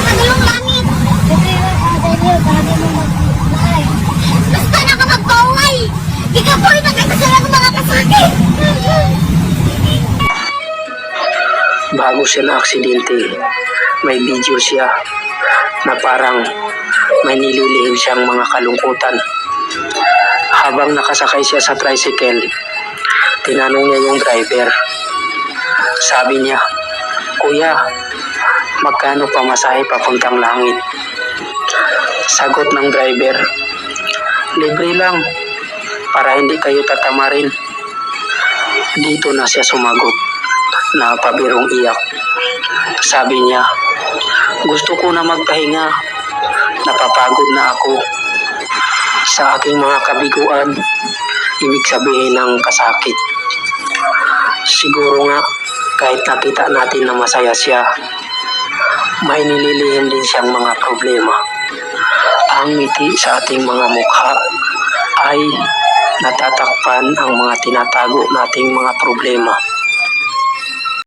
madalong langit. Basta na ka magpauway. Di ka po rin magkakasalan ng mga kasakit. Bago siya na aksidente, may video siya na parang may nililihim siyang mga kalungkutan. Habang nakasakay siya sa tricycle, tinanong niya yung driver. Sabi niya, "Kuya, magkano pamasahe papuntang langit?" Sagot ng driver, "Libre lang, para hindi kayo tatamarin." Dito na siya sumagot na pabirong iyak. Sabi niya, "Gusto ko na magpahinga. Napapagod na ako sa aking mga kabiguan." Ibig sabihin ng kasakit. Siguro nga, kahit nakita natin na masaya siya, may nililihim din siyang mga problema. Ang ngiti sa ating mga mukha ay natatakpan ang mga tinatago nating mga problema.